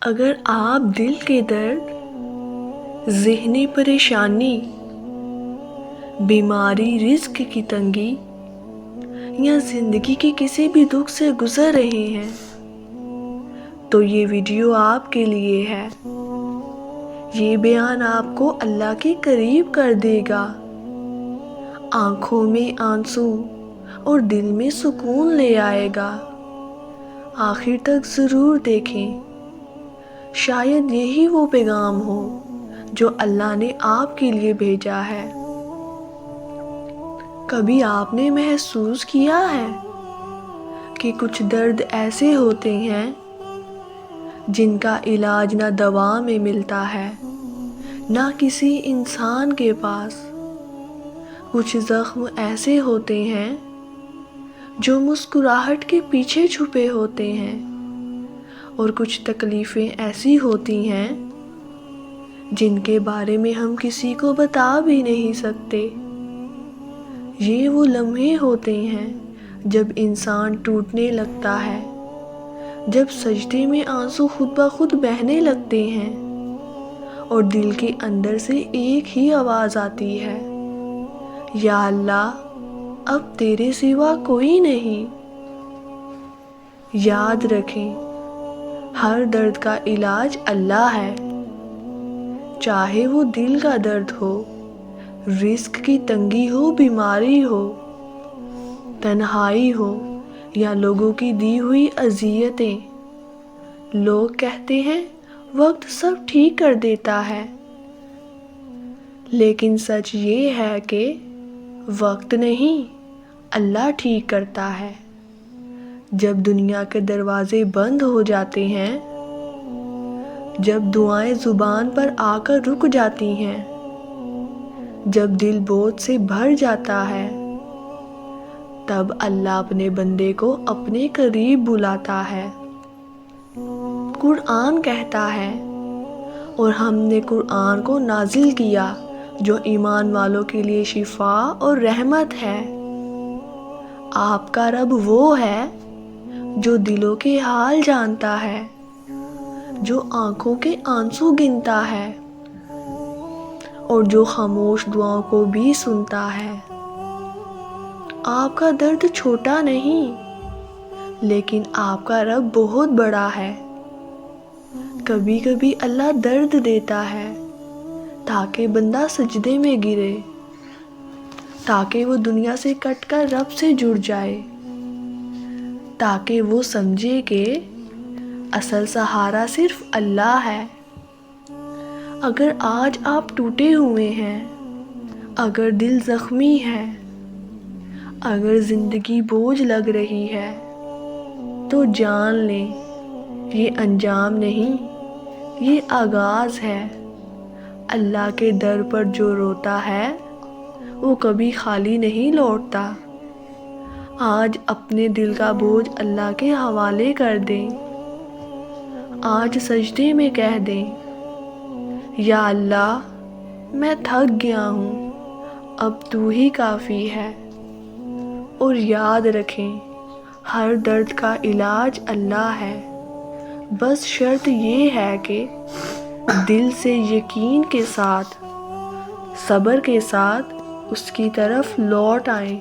اگر آپ دل کے درد، ذہنی پریشانی، بیماری، رزق کی تنگی یا زندگی کے کسی بھی دکھ سے گزر رہے ہیں تو یہ ویڈیو آپ کے لیے ہے۔ یہ بیان آپ کو اللہ کے قریب کر دے گا، آنکھوں میں آنسو اور دل میں سکون لے آئے گا۔ آخر تک ضرور دیکھیں، شاید یہی وہ پیغام ہو جو اللہ نے آپ کے لیے بھیجا ہے۔ کبھی آپ نے محسوس کیا ہے کہ کچھ درد ایسے ہوتے ہیں جن کا علاج نہ دوا میں ملتا ہے نہ کسی انسان کے پاس؟ کچھ زخم ایسے ہوتے ہیں جو مسکراہٹ کے پیچھے چھپے ہوتے ہیں، اور کچھ تکلیفیں ایسی ہوتی ہیں جن کے بارے میں ہم کسی کو بتا بھی نہیں سکتے۔ یہ وہ لمحے ہوتے ہیں جب انسان ٹوٹنے لگتا ہے، جب سجدے میں آنسو خود بخود بہنے لگتے ہیں اور دل کے اندر سے ایک ہی آواز آتی ہے، یا اللہ، اب تیرے سوا کوئی نہیں۔ یاد رکھیں، ہر درد کا علاج اللہ ہے، چاہے وہ دل کا درد ہو، رزق کی تنگی ہو، بیماری ہو، تنہائی ہو یا لوگوں کی دی ہوئی اذیتیں۔ لوگ کہتے ہیں وقت سب ٹھیک کر دیتا ہے، لیکن سچ یہ ہے کہ وقت نہیں، اللہ ٹھیک کرتا ہے۔ جب دنیا کے دروازے بند ہو جاتے ہیں، جب دعائیں زبان پر آ کر رک جاتی ہیں، جب دل بوجھ سے بھر جاتا ہے، تب اللہ اپنے بندے کو اپنے قریب بلاتا ہے۔ قرآن کہتا ہے، اور ہم نے قرآن کو نازل کیا جو ایمان والوں کے لیے شفا اور رحمت ہے۔ آپ کا رب وہ ہے جو دلوں کے حال جانتا ہے، جو آنکھوں کے آنسو گنتا ہے اور جو خاموش دعاؤں کو بھی سنتا ہے۔ آپ کا درد چھوٹا نہیں، لیکن آپ کا رب بہت بڑا ہے۔ کبھی کبھی اللہ درد دیتا ہے تاکہ بندہ سجدے میں گرے، تاکہ وہ دنیا سے کٹ کر رب سے جڑ جائے، تاکہ وہ سمجھے کہ اصل سہارا صرف اللہ ہے۔ اگر آج آپ ٹوٹے ہوئے ہیں، اگر دل زخمی ہے، اگر زندگی بوجھ لگ رہی ہے، تو جان لیں یہ انجام نہیں، یہ آغاز ہے۔ اللہ کے در پر جو روتا ہے وہ کبھی خالی نہیں لوٹتا۔ آج اپنے دل کا بوجھ اللہ کے حوالے کر دیں، آج سجدے میں کہہ دیں، یا اللہ، میں تھک گیا ہوں، اب تو ہی کافی ہے۔ اور یاد رکھیں، ہر درد کا علاج اللہ ہے، بس شرط یہ ہے کہ دل سے یقین کے ساتھ، صبر کے ساتھ اس کی طرف لوٹ آئیں۔